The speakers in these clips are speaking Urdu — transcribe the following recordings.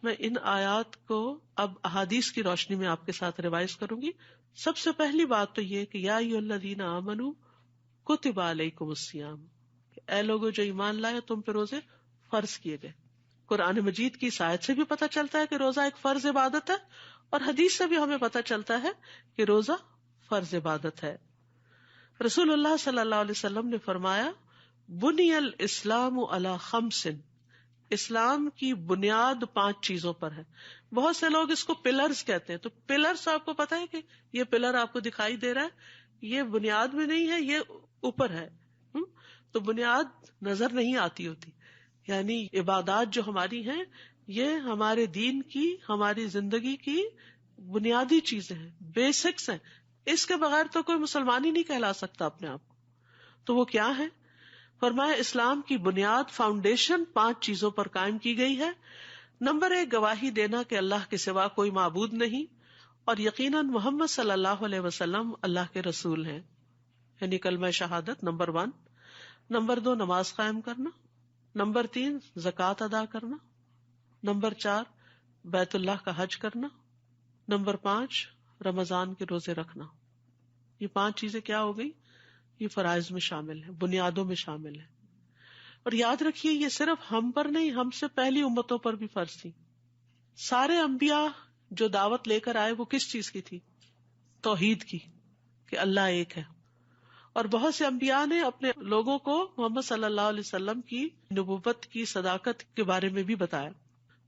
میں ان آیات کو اب احادیث کی روشنی میں آپ کے ساتھ ریوائز کروں گی. سب سے پہلی بات تو یہ کہ یا ایھا الذین آمنوا کتب علیکم الصیام، اے لوگو جو ایمان لائے تم پہ روزے فرض کیے گئے. قرآن مجید کی اس آیت سے بھی پتہ چلتا ہے کہ روزہ ایک فرض عبادت ہے، اور حدیث سے بھی ہمیں پتہ چلتا ہے کہ روزہ فرض عبادت ہے. رسول اللہ صلی اللہ علیہ وسلم نے فرمایا بنی الاسلام علی خمس، اسلام کی بنیاد 5 چیزوں پر ہے. بہت سے لوگ اس کو پلرز کہتے ہیں، تو پلرز آپ کو پتا ہے کہ یہ پلر آپ کو دکھائی دے رہا ہے، یہ بنیاد میں نہیں ہے، یہ اوپر ہے. تو بنیاد نظر نہیں آتی ہوتی، یعنی عبادات جو ہماری ہیں یہ ہمارے دین کی، ہماری زندگی کی بنیادی چیزیں ہیں، بیسکس ہیں. اس کے بغیر تو کوئی مسلمان ہی نہیں کہلا سکتا اپنے آپ کو. تو وہ کیا ہے؟ فرمایا اسلام کی بنیاد، فاؤنڈیشن 5 چیزوں پر قائم کی گئی ہے. نمبر 1، گواہی دینا کہ اللہ کے سوا کوئی معبود نہیں، اور یقیناً محمد صلی اللہ علیہ وسلم اللہ کے رسول ہیں، یعنی کلمہ شہادت نمبر 1. نمبر 2، نماز قائم کرنا. نمبر 3، زکوٰۃ ادا کرنا. نمبر 4، بیت اللہ کا حج کرنا. نمبر 5، رمضان کے روزے رکھنا. یہ 5 چیزیں کیا ہو گئی؟ یہ فرائض میں شامل ہیں، بنیادوں میں شامل ہیں. اور یاد رکھیے یہ صرف ہم پر نہیں، ہم سے پہلی امتوں پر بھی فرض تھی. سارے انبیاء جو دعوت لے کر آئے وہ کس چیز کی تھی؟ توحید کی، کہ اللہ ایک ہے. اور بہت سے انبیاء نے اپنے لوگوں کو محمد صلی اللہ علیہ وسلم کی نبوت کی صداقت کے بارے میں بھی بتایا.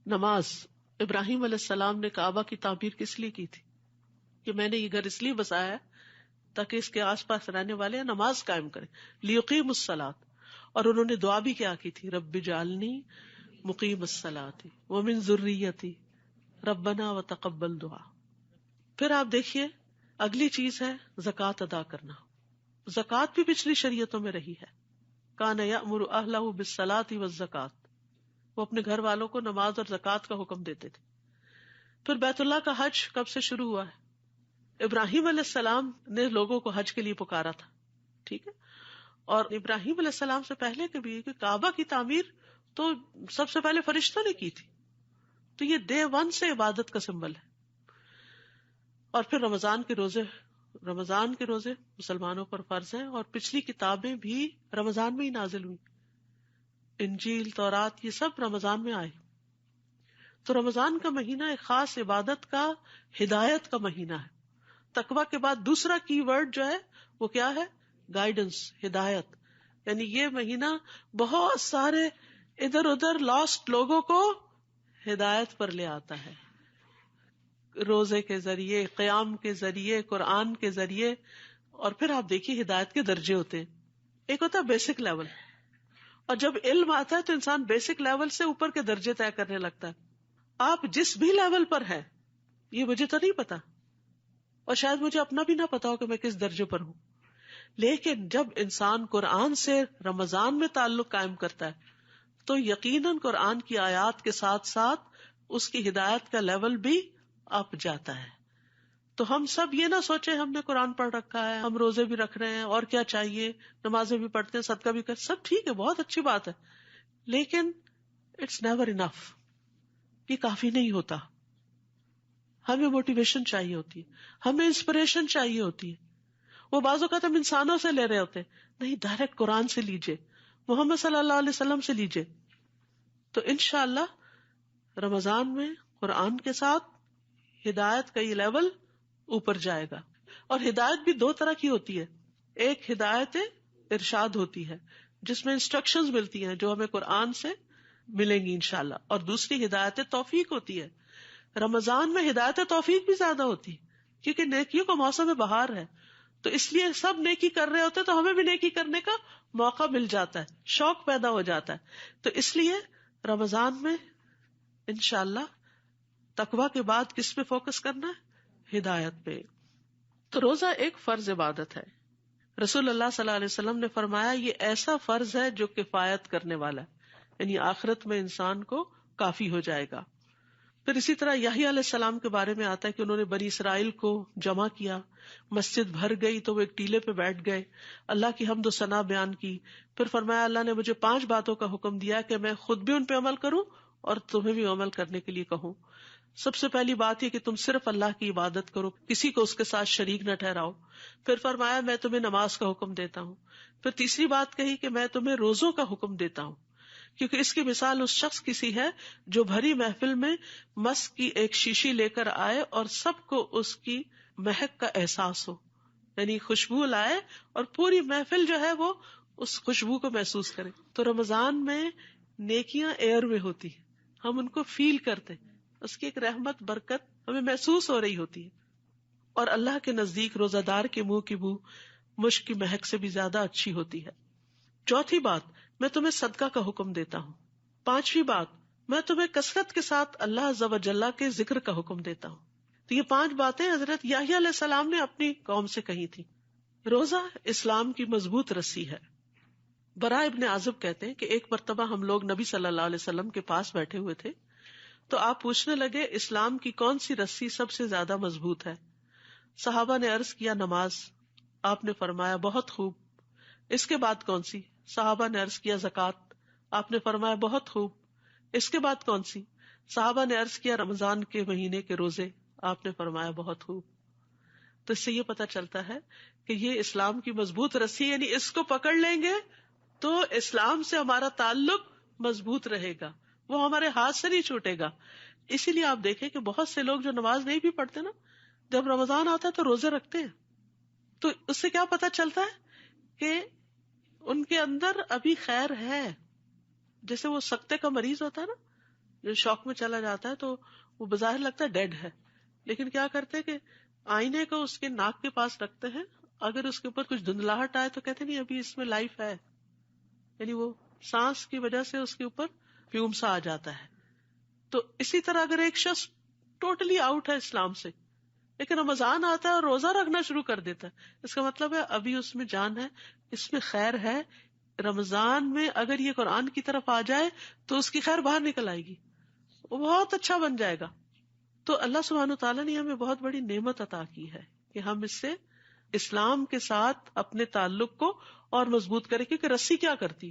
نماز، ابراہیم علیہ السلام نے کعبہ کی تعمیر کس لیے کی تھی؟ کہ میں نے یہ گھر اس لیے بسایا ہے تاکہ اس کے آس پاس رہنے والے نماز قائم کریں، لیقیموا الصلاۃ. اور انہوں نے دعا بھی کیا کی تھی؟ رب اجعلنی مقیم الصلاۃ ومن ذریتی ربنا وتقبل دعا. پھر آپ دیکھیے اگلی چیز ہے زکوٰۃ ادا کرنا. زکوٰۃ بھی پچھلی شریعتوں میں رہی ہے. کان یأمر اہلہ بالصلاۃ والزکوٰۃ، وہ اپنے گھر والوں کو نماز اور زکوٰۃ کا حکم دیتے تھے. پھر بیت اللہ کا حج کب سے شروع ہوا ہے؟ ابراہیم علیہ السلام نے لوگوں کو حج کے لیے پکارا تھا، ٹھیک ہے. اور ابراہیم علیہ السلام سے پہلے کے بھی کعبہ کی تعمیر تو سب سے پہلے فرشتوں نے کی تھی. تو یہ ڈے 1 سے عبادت کا سمبل ہے. اور پھر رمضان کے روزے مسلمانوں پر فرض ہیں، اور پچھلی کتابیں بھی رمضان میں ہی نازل ہوئی. انجیل، تورات، یہ سب رمضان میں آئے. تو رمضان کا مہینہ ایک خاص عبادت کا، ہدایت کا مہینہ ہے. تقویٰ کے بعد دوسرا کی ورڈ جو ہے وہ کیا ہے؟ گائیڈنس، ہدایت. یعنی یہ مہینہ بہت سارے ادھر ادھر لاسٹ لوگوں کو ہدایت پر لے آتا ہے، روزے کے ذریعے، قیام کے ذریعے، قرآن کے ذریعے. اور پھر آپ دیکھیے ہدایت کے درجے ہوتے ہیں. ایک ہوتا ہے بیسک لیول، اور جب علم آتا ہے تو انسان بیسک لیول سے اوپر کے درجے طے کرنے لگتا ہے. آپ جس بھی لیول پر ہے، یہ مجھے تو نہیں پتا، اور شاید مجھے اپنا بھی نہ پتا ہو کہ میں کس درجے پر ہوں، لیکن جب انسان قرآن سے رمضان میں تعلق قائم کرتا ہے تو یقیناً قرآن کی آیات کے ساتھ ساتھ اس کی ہدایت کا لیول بھی اپ جاتا ہے. تو ہم سب یہ نہ سوچیں ہم نے قرآن پڑھ رکھا ہے، ہم روزے بھی رکھ رہے ہیں، اور کیا چاہیے، نمازیں بھی پڑھتے ہیں، صدقہ بھی کرتے، سب ٹھیک ہے، بہت اچھی بات ہے، لیکن اٹس نیور انف. یہ کافی نہیں ہوتا. ہمیں موٹیویشن چاہیے ہوتی ہے، ہمیں انسپریشن چاہیے ہوتی ہے. وہ بعض اوقات ہم انسانوں سے لے رہے ہوتے ہیں، نہیں، ڈائریکٹ قرآن سے لیجئے، محمد صلی اللہ علیہ وسلم سے لیجئے. تو انشاءاللہ رمضان میں قرآن کے ساتھ ہدایت کا یہ لیول اوپر جائے گا. اور ہدایت بھی 2 طرح کی ہوتی ہے. ایک ہدایت ارشاد ہوتی ہے جس میں انسٹرکشنز ملتی ہیں جو ہمیں قرآن سے ملیں گی انشاءاللہ، اور دوسری ہدایت توفیق ہوتی ہے. رمضان میں ہدایت توفیق بھی زیادہ ہوتی ہے کیونکہ نیکیوں کا موسم بہار ہے، تو اس لیے سب نیکی کر رہے ہوتے تو ہمیں بھی نیکی کرنے کا موقع مل جاتا ہے، شوق پیدا ہو جاتا ہے. تو اس لیے رمضان میں انشاءاللہ تقویٰ کے بعد کس پہ فوکس کرنا ہے؟ ہدایت پہ. تو روزہ ایک فرض عبادت ہے. رسول اللہ صلی اللہ علیہ وسلم نے فرمایا یہ ایسا فرض ہے جو کفایت کرنے والا ہے، یعنی آخرت میں انسان کو کافی ہو جائے گا. پھر اسی طرح یحییٰ علیہ السلام کے بارے میں آتا ہے کہ انہوں نے بنی اسرائیل کو جمع کیا، مسجد بھر گئی تو وہ ایک ٹیلے پہ بیٹھ گئے، اللہ کی حمد و ثنا بیان کی. پھر فرمایا اللہ نے مجھے 5 باتوں کا حکم دیا کہ میں خود بھی ان پہ عمل کروں اور تمہیں بھی عمل کرنے کے لیے کہوں. سب سے پہلی بات یہ کہ تم صرف اللہ کی عبادت کرو، کسی کو اس کے ساتھ شریک نہ ٹھہراؤ. پھر فرمایا میں تمہیں نماز کا حکم دیتا ہوں. پھر تیسری بات کہی کہ میں تمہیں روزوں کا حکم دیتا ہوں، کیونکہ اس کی مثال اس شخص کی سی ہے جو بھری محفل میں مس کی ایک شیشی لے کر آئے اور سب کو اس کی مہک کا احساس ہو، یعنی خوشبو لائے اور پوری محفل جو ہے وہ اس خوشبو کو محسوس کرے. تو رمضان میں نیکیاں ایئر میں ہوتی ہیں، ہم ان کو فیل کرتے ہیں، اس کی ایک رحمت برکت ہمیں محسوس ہو رہی ہوتی ہے. اور اللہ کے نزدیک روزہ دار کے منہ کی بو مشک کی مہک سے بھی زیادہ اچھی ہوتی ہے. چوتھی بات، میں تمہیں صدقہ کا حکم دیتا ہوں. پانچویں بات، میں تمہیں کثرت کے ساتھ اللہ عز و جل کے ذکر کا حکم دیتا ہوں. تو یہ 5 باتیں حضرت یحییٰ علیہ السلام نے اپنی قوم سے کہی تھی. روزہ اسلام کی مضبوط رسی ہے. براء ابن عازب کہتے ہیں کہ ایک مرتبہ ہم لوگ نبی صلی اللہ علیہ وسلم کے پاس بیٹھے ہوئے تھے تو آپ پوچھنے لگے اسلام کی کون سی رسی سب سے زیادہ مضبوط ہے؟ صحابہ نے عرض کیا نماز. آپ نے فرمایا بہت خوب. اس کے بعد کون سی؟ صحابہ نے عرض کیا زکوٰۃ. آپ نے فرمایا بہت خوب. اس کے بعد کون سی؟ صحابہ نے عرض کیا رمضان کے مہینے کے روزے. آپ نے فرمایا بہت خوب. تو اس سے یہ پتہ چلتا ہے کہ یہ اسلام کی مضبوط رسی، یعنی اس کو پکڑ لیں گے تو اسلام سے ہمارا تعلق مضبوط رہے گا، وہ ہمارے ہاتھ سے نہیں چھوٹے گا. اسی لیے آپ دیکھیں کہ بہت سے لوگ جو نماز نہیں بھی پڑھتے نا، جب رمضان آتا ہے تو روزے رکھتے ہیں. تو اس سے کیا پتہ چلتا ہے کہ ان کے اندر ابھی خیر ہے. جیسے وہ سکتے کا مریض ہوتا ہے نا، جو شوق میں چلا جاتا ہے تو وہ بظاہر لگتا ہے ڈیڈ ہے، لیکن کیا کرتے کہ آئینے کو اس کے ناک کے پاس رکھتے ہیں، اگر اس کے اوپر کچھ دھندلاہٹ آئے تو کہتے نہیں ابھی اس میں لائف ہے، یعنی وہ سانس کی وجہ سے اس کے اوپر فیوم سا آ جاتا ہے. تو اسی طرح اگر ایک شخص ٹوٹلی آؤٹ ہے اسلام سے لیکن رمضان آتا ہے اور روزہ رکھنا شروع کر دیتا ہے، اس کا مطلب ہے ابھی اس میں جان ہے، اس میں خیر ہے. رمضان میں اگر یہ قرآن کی طرف آ جائے تو اس کی خیر باہر نکل آئے گی، وہ بہت اچھا بن جائے گا. تو اللہ سبحانہ وتعالیٰ نے ہمیں بہت بڑی نعمت عطا کی ہے کہ ہم اس سے اسلام کے ساتھ اپنے تعلق کو اور مضبوط کریں. کیونکہ رسی کیا کرتی؟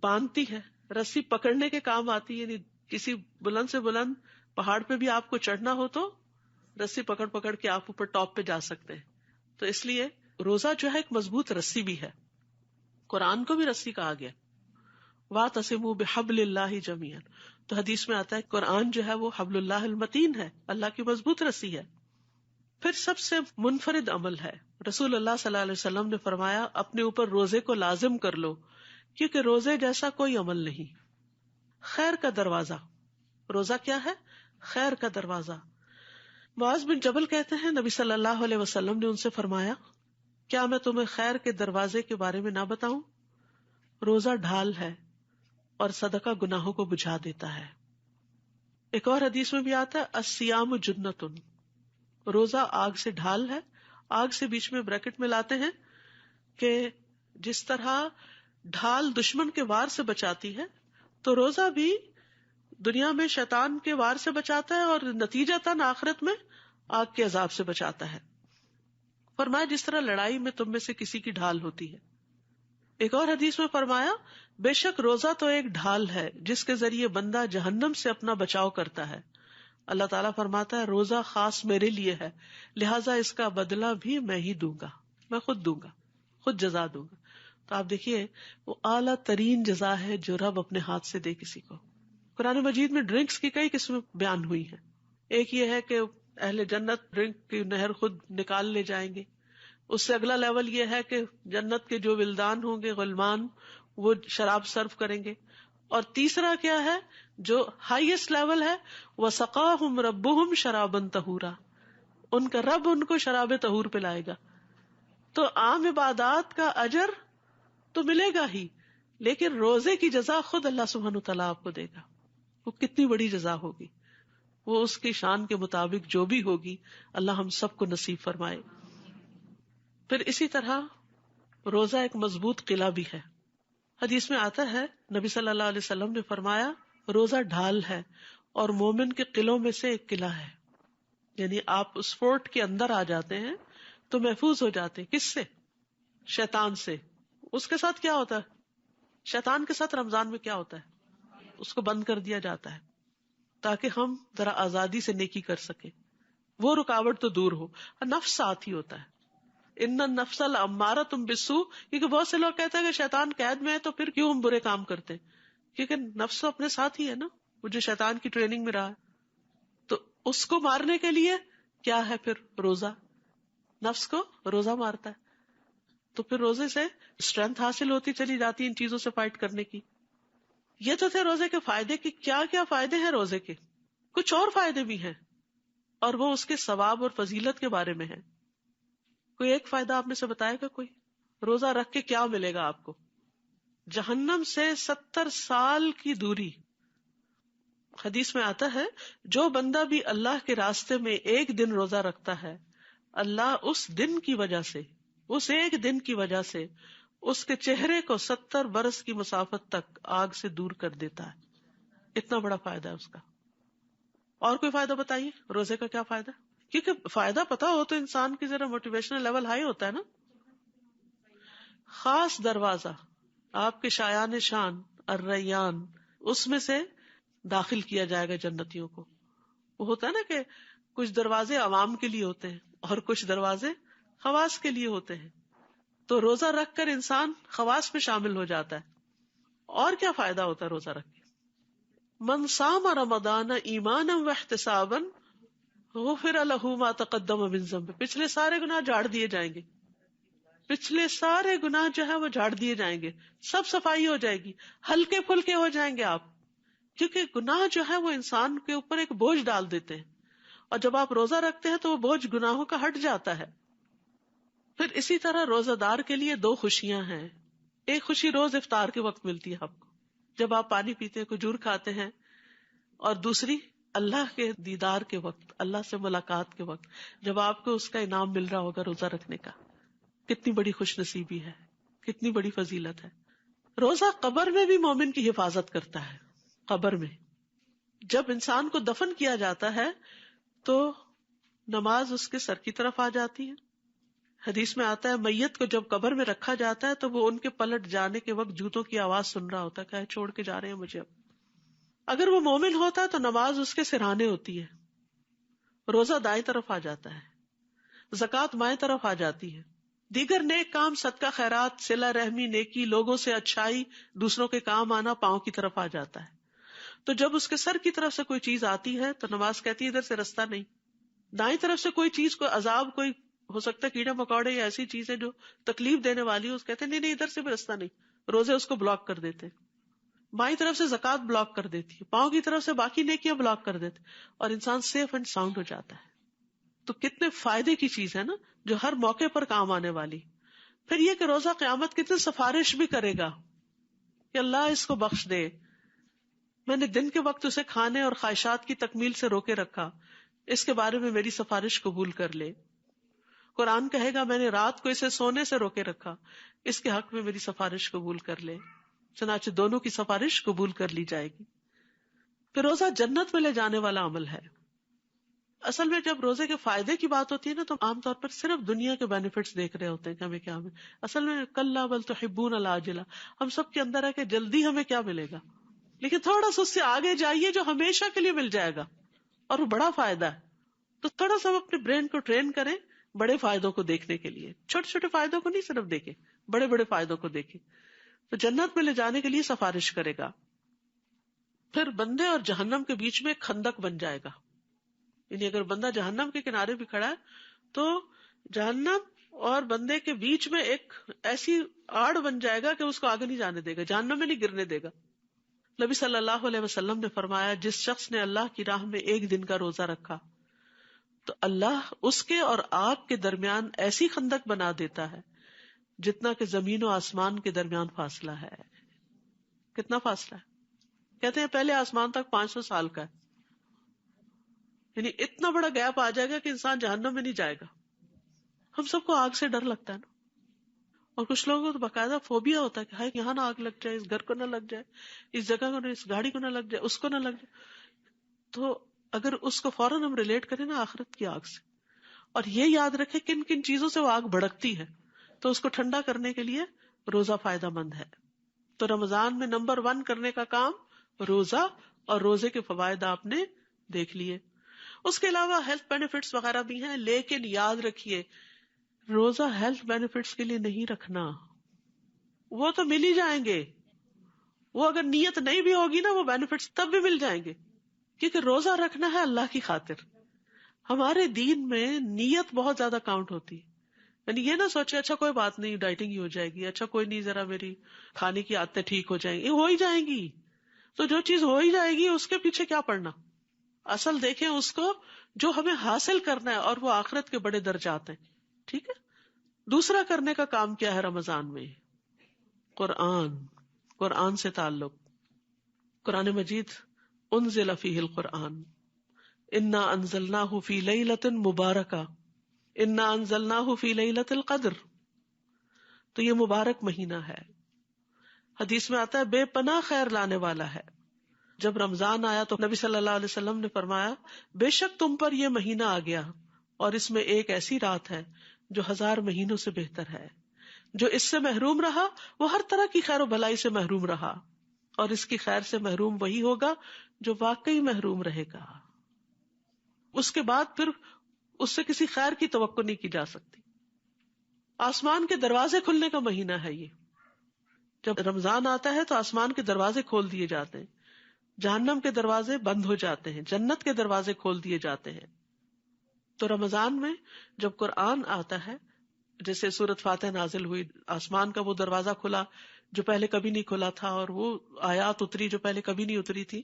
باندھتی ہے. رسی پکڑنے کے کام آتی ہے، یعنی کسی بلند سے بلند پہاڑ پہ بھی آپ کو چڑھنا ہو تو رسی پکڑ پکڑ کے آپ اوپر ٹاپ پہ جا سکتے ہیں. تو اس لیے روزہ جو ہے ایک مضبوط رسی بھی ہے. قرآن کو بھی رسی کہا گیا، وَاعْتَصِمُوا بِحَبْلِ اللَّهِ جَمِيعًا. تو حدیث میں آتا ہے قرآن جو ہے وہ حبل اللہ المتین ہے، اللہ کی مضبوط رسی ہے. پھر سب سے منفرد عمل ہے. رسول اللہ صلی اللہ علیہ وسلم نے فرمایا اپنے اوپر روزے کو لازم کر لو، کیونکہ روزے جیسا کوئی عمل نہیں. خیر کا دروازہ. روزہ کیا ہے؟ خیر کا دروازہ. معاذ بن جبل کہتے ہیں نبی صلی اللہ علیہ وسلم نے ان سے فرمایا کیا میں تمہیں خیر کے دروازے کے بارے میں نہ بتاؤں؟ روزہ ڈھال ہے اور صدقہ گناہوں کو بجھا دیتا ہے. ایک اور حدیث میں بھی آتا ہے الصیام جنتن، روزہ آگ سے ڈھال ہے. آگ سے بیچ میں بریکٹ میں لاتے ہیں کہ جس طرح ڈھال دشمن کے وار سے بچاتی ہے تو روزہ بھی دنیا میں شیطان کے وار سے بچاتا ہے اور نتیجتاً آخرت میں آگ کے عذاب سے بچاتا ہے. فرمایا جس طرح لڑائی میں تم میں سے کسی کی ڈھال ہوتی ہے. ایک اور حدیث میں فرمایا بے شک روزہ تو ایک ڈھال ہے جس کے ذریعے بندہ جہنم سے اپنا بچاؤ کرتا ہے. اللہ تعالیٰ فرماتا ہے روزہ خاص میرے لیے ہے، لہٰذا اس کا بدلہ بھی میں ہی دوں گا، میں خود دوں گا، خود جزا دوں گا. تو آپ دیکھیے وہ اعلیٰ ترین جزا ہے جو رب اپنے ہاتھ سے دے کسی کو. قرآن مجید میں ڈرنکس کی کئی قسمیں بیان ہوئی ہیں. ایک یہ ہے کہ اہل جنت ڈرنک کی نہر خود نکال لے جائیں گے. اس سے اگلا لیول یہ ہے کہ جنت کے جو ولدان ہوں گے غلمان وہ شراب سرو کریں گے. اور تیسرا کیا ہے جو ہائیسٹ لیول ہے وَسَقَاهُمْ رَبُّهُمْ شَرَابًا طَهُورًا، ان کا رب ان کو شراب طہور پلائے گا. تو عام عبادات کا اجر تو ملے گا ہی، لیکن روزے کی جزا خود اللہ سبحانہ وتعالیٰ آپ کو دے گا. وہ کتنی بڑی جزا ہوگی، وہ اس کی شان کے مطابق جو بھی ہوگی اللہ ہم سب کو نصیب فرمائے. پھر اسی طرح روزہ ایک مضبوط قلعہ بھی ہے. حدیث میں آتا ہے نبی صلی اللہ علیہ وسلم نے فرمایا روزہ ڈھال ہے اور مومن کے قلعوں میں سے ایک قلعہ ہے. یعنی آپ اس فورٹ کے اندر آ جاتے ہیں تو محفوظ ہو جاتے ہیں. کس سے؟ شیطان سے. اس کے ساتھ کیا ہوتا ہے؟ شیطان کے ساتھ رمضان میں کیا ہوتا ہے؟ اس کو بند کر دیا جاتا ہے. تاکہ ہم ذرا آزادی سے نیکی کر سکیں، وہ رکاوٹ تو دور ہو. نفس ساتھ ہی ہوتا ہے، ان النفس لامارۃ بالسوء، کیونکہ بہت سے لوگ کہتے ہیں کہ شیطان قید میں ہے تو پھر کیوں ہم برے کام کرتے ہیں، کیونکہ نفس تو اپنے ساتھ ہی ہے نا، وہ جو شیطان کی ٹریننگ میں رہا ہے. تو اس کو مارنے کے لیے کیا ہے پھر روزہ، نفس کو روزہ مارتا ہے. تو پھر روزے سے اسٹرینتھ حاصل ہوتی چلی جاتی ان چیزوں سے فائٹ کرنے کی. یہ تو تھے روزے کے فائدے کی. کیا کیا فائدے ہیں روزے کے؟ کچھ اور فائدے بھی ہیں، اور وہ اس کے ثواب اور فضیلت کے بارے میں ہے. کوئی ایک فائدہ آپ میں سے بتائے گا کوئی؟ روزہ رکھ کے کیا ملے گا آپ کو؟ جہنم سے 70 سال کی دوری. حدیث میں آتا ہے جو بندہ بھی اللہ کے راستے میں ایک دن روزہ رکھتا ہے، اللہ اس دن کی وجہ سے، اس ایک دن کی وجہ سے اس کے چہرے کو 70 برس کی مسافت تک آگ سے دور کر دیتا ہے. اتنا بڑا فائدہ ہے اس کا. اور کوئی فائدہ بتائیے روزے کا کیا فائدہ؟ کیونکہ فائدہ پتا ہو تو انسان کی ذرا موٹیویشنل لیول ہائی ہوتا ہے نا. خاص دروازہ آپ کے شایان شان الریان، اس میں سے داخل کیا جائے گا جنتیوں کو. وہ ہوتا ہے نا کہ کچھ دروازے عوام کے لیے ہوتے ہیں اور کچھ دروازے خواص کے لیے ہوتے ہیں. تو روزہ رکھ کر انسان خواص میں شامل ہو جاتا ہے. اور کیا فائدہ ہوتا ہے روزہ رکھ کے؟ من صام رمضان ایمانا واحتسابا غفر له ما تقدم من ذنبه، پچھلے سارے گناہ جھاڑ دیے جائیں گے. پچھلے سارے گناہ جو ہے وہ جھاڑ دیے جائیں گے، سب صفائی ہو جائے گی، ہلکے پھلکے ہو جائیں گے آپ. کیونکہ گناہ جو ہے وہ انسان کے اوپر ایک بوجھ ڈال دیتے ہیں، اور جب آپ روزہ رکھتے ہیں تو وہ بوجھ گناہوں کا ہٹ جاتا ہے. پھر اسی طرح روزہ دار کے لیے 2 خوشیاں ہیں. ایک خوشی روز افطار کے وقت ملتی ہے آپ کو، جب آپ پانی پیتے ہیں، کھجور کھاتے ہیں. اور دوسری اللہ کے دیدار کے وقت، اللہ سے ملاقات کے وقت، جب آپ کو اس کا انعام مل رہا ہوگا روزہ رکھنے کا. کتنی بڑی خوش نصیبی ہے، کتنی بڑی فضیلت ہے. روزہ قبر میں بھی مومن کی حفاظت کرتا ہے. قبر میں جب انسان کو دفن کیا جاتا ہے تو نماز اس کے سر کی طرف آ جاتی ہے. حدیث میں آتا ہے میت کو جب قبر میں رکھا جاتا ہے تو وہ ان کے پلٹ جانے کے وقت جوتوں کی آواز سن رہا ہوتا ہے کہ چھوڑ کے جا رہے ہیں مجھے. اب اگر وہ مومن ہوتا ہے تو نماز اس کے سرہانے ہوتی ہے، روزہ دائیں طرف آ جاتا ہے، زکوٰۃ بائیں طرف آ جاتی ہے، دیگر نیک کام، صدقہ خیرات، صلہ رحمی، نیکی، لوگوں سے اچھائی، دوسروں کے کام آنا پاؤں کی طرف آ جاتا ہے. تو جب اس کے سر کی طرف سے کوئی چیز آتی ہے تو نماز کہتی ہے ادھر سے رستہ نہیں. دائیں طرف سے کوئی چیز، کوئی عذاب، کوئی ہو سکتا ہے کیڑے مکوڑے یا ایسی چیزیں جو تکلیف دینے والی ہو، اس کہتے ہیں نہیں ادھر سے بھی رستہ نہیں، روزے اس کو بلاک کر دیتے. بائیں طرف سے زکوٰۃ بلاک کر دیتی ہے، پاؤں کی طرف سے باقی نیکیاں بلاک کر دیتے، اور انسان سیف اینڈ ساؤنڈ ہو جاتا ہے. تو کتنے فائدے کی چیز ہے نا، جو ہر موقع پر کام آنے والی. پھر یہ کہ روزہ قیامت کتنی سفارش بھی کرے گا کہ اللہ اس کو بخش دے، میں نے دن کے وقت اسے کھانے اور خواہشات کی تکمیل سے روکے رکھا، اس کے بارے میں میری سفارش قبول کر لے. قرآن کہے گا میں نے رات کو اسے سونے سے روکے رکھا، اس کے حق میں میری سفارش قبول کر لے. چنانچہ دونوں کی سفارش قبول کر لی جائے گی. پھر روزہ جنت میں لے جانے والا عمل ہے. اصل میں جب روزے کے فائدے کی بات ہوتی ہے نا تو عام طور پر صرف دنیا کے بینیفٹس دیکھ رہے ہوتے ہیں کہ ہمیں کیا ملے. اصل میں کلا بل تحبون العاجلہ، ہم سب کے اندر ہے کہ جلدی ہمیں کیا ملے گا، لیکن تھوڑا سا اس سے آگے جائیے جو ہمیشہ کے لیے مل جائے گا اور وہ بڑا فائدہ ہے. تو تھوڑا سا اپنے برین کو ٹرین کریں بڑے فائدوں کو دیکھنے کے لیے، چھوٹے چھوٹے فائدوں کو نہیں صرف دیکھیں، بڑے بڑے فائدوں کو دیکھیں. تو جنت میں لے جانے کے لیے سفارش کرے گا. پھر بندے اور جہنم کے بیچ میں ایک خندق بن جائے گا. یعنی اگر بندہ جہنم کے کنارے بھی کھڑا ہے تو جہنم اور بندے کے بیچ میں ایک ایسی آڑ بن جائے گا کہ اس کو آگے نہیں جانے دے گا، جہنم میں نہیں گرنے دے گا. نبی صلی اللہ علیہ وسلم نے فرمایا جس شخص نے اللہ کی راہ میں ایک دن کا روزہ رکھا تو اللہ اس کے اور آگ کے درمیان ایسی خندق بنا دیتا ہے جتنا کہ زمین و آسمان کے درمیان فاصلہ ہے. کتنا فاصلہ ہے؟ کہتے ہیں پہلے آسمان تک 500 سال کا ہے. یعنی اتنا بڑا گیپ آ جائے گا کہ انسان جہنم میں نہیں جائے گا. ہم سب کو آگ سے ڈر لگتا ہے نا، اور کچھ لوگوں کو تو باقاعدہ فوبیا ہوتا ہے کہ ہائے یہاں نہ آگ لگ جائے، اس گھر کو نہ لگ جائے، اس جگہ کو نہ، اس گاڑی کو نہ لگ جائے، اس کو نہ لگ جائے. تو اگر اس کو فوراً ہم ریلیٹ کریں نا آخرت کی آگ سے، اور یہ یاد رکھے کن کن چیزوں سے وہ آگ بھڑکتی ہے، تو اس کو ٹھنڈا کرنے کے لیے روزہ فائدہ مند ہے. تو رمضان میں نمبر 1 کرنے کا کام روزہ اور روزے کے فوائد آپ نے دیکھ لیے. اس کے علاوہ ہیلتھ بینیفٹس وغیرہ بھی ہیں، لیکن یاد رکھیے روزہ ہیلتھ بینیفٹس کے لیے نہیں رکھنا. وہ تو مل ہی جائیں گے، وہ اگر نیت نہیں بھی ہوگی نا وہ بینیفٹس تب بھی مل جائیں گے، کیونکہ روزہ رکھنا ہے اللہ کی خاطر. ہمارے دین میں نیت بہت زیادہ کاؤنٹ ہوتی ہے. یعنی یہ نہ سوچے اچھا کوئی بات نہیں ڈائٹنگ ہی ہو جائے گی، اچھا کوئی نہیں ذرا میری کھانے کی عادتیں ٹھیک ہو جائیں گی. ہو ہی جائیں گی. تو جو چیز ہو ہی جائے گی اس کے پیچھے کیا پڑنا. اصل دیکھیں اس کو جو ہمیں حاصل کرنا ہے، اور وہ آخرت کے بڑے درجات ہیں. ٹھیک ہے. دوسرا کرنے کا کام کیا ہے رمضان میں؟ قرآن سے تعلق. قرآن مجید انزل فیہ القرآن انا انزلناہ فی لیلۃ مبارکہ انا انزلناہ فی لیلۃ القدر. تو یہ مبارک مہینہ ہے. حدیث میں آتا ہے بے پناہ خیر لانے والا ہے. جب رمضان آیا تو نبی صلی اللہ علیہ وسلم نے فرمایا بے شک تم پر یہ مہینہ آ گیا اور اس میں ایک ایسی رات ہے جو 1000 مہینوں سے بہتر ہے. جو اس سے محروم رہا وہ ہر طرح کی خیر و بھلائی سے محروم رہا، اور اس کی خیر سے محروم وہی ہوگا جو واقعی محروم رہے گا. اس کے بعد پھر اس سے کسی خیر کی توقع نہیں کی جا سکتی. آسمان کے دروازے کھلنے کا مہینہ ہے یہ. جب رمضان آتا ہے تو آسمان کے دروازے کھول دیے جاتے ہیں، جہنم کے دروازے بند ہو جاتے ہیں، جنت کے دروازے کھول دیے جاتے ہیں. تو رمضان میں جب قرآن آتا ہے، جیسے سورۃ فاتح نازل ہوئی، آسمان کا وہ دروازہ کھلا جو پہلے کبھی نہیں کھلا تھا، اور وہ آیات اتری جو پہلے کبھی نہیں اتری تھی،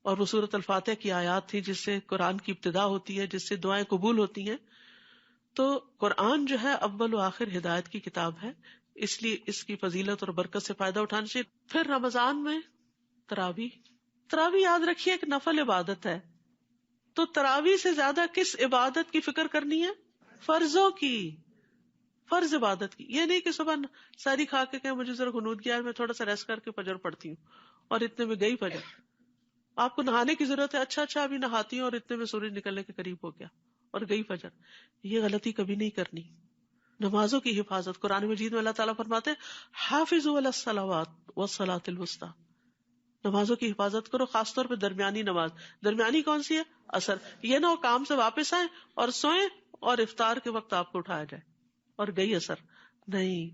اور وہ سورۃ الفاتح کی آیات تھی جس سے قرآن کی ابتدا ہوتی ہے، جس سے دعائیں قبول ہوتی ہیں. تو قرآن جو ہے اول و آخر ہدایت کی کتاب ہے، اس لیے اس کی فضیلت اور برکت سے فائدہ اٹھانا چاہیے. پھر رمضان میں تراویح یاد رکھیے ایک نفل عبادت ہے. تو تراویح سے زیادہ کس عبادت کی فکر کرنی ہے؟ فرضوں کی، فرض عبادت کی. یہ نہیں کہ صبح ساری کھا کے کہ مجھے ذرا غنود کیا ہے میں تھوڑا سا ریسٹ کر کے فجر پڑھتی ہوں اور اتنے میں گئی فجر. آپ کو نہانے کی ضرورت ہے، اچھا ابھی نہاتی ہوں اور اتنے میں سورج نکلنے کے قریب ہو گیا اور گئی فجر. یہ غلطی کبھی نہیں کرنی. نمازوں کی حفاظت، قرآن مجید میں اللہ تعالیٰ فرماتے ہیں حافظوا علی الصلوات والصلاۃ الوسطی. نمازوں کی حفاظت کرو، خاص طور پہ درمیانی نماز. درمیانی کون سی ہے؟ عصر. یہ نہ ہو کام سے واپس آئیں اور سوئیں اور افطار کے وقت آپ کو اٹھایا جائے اور گئی عصر. نہیں،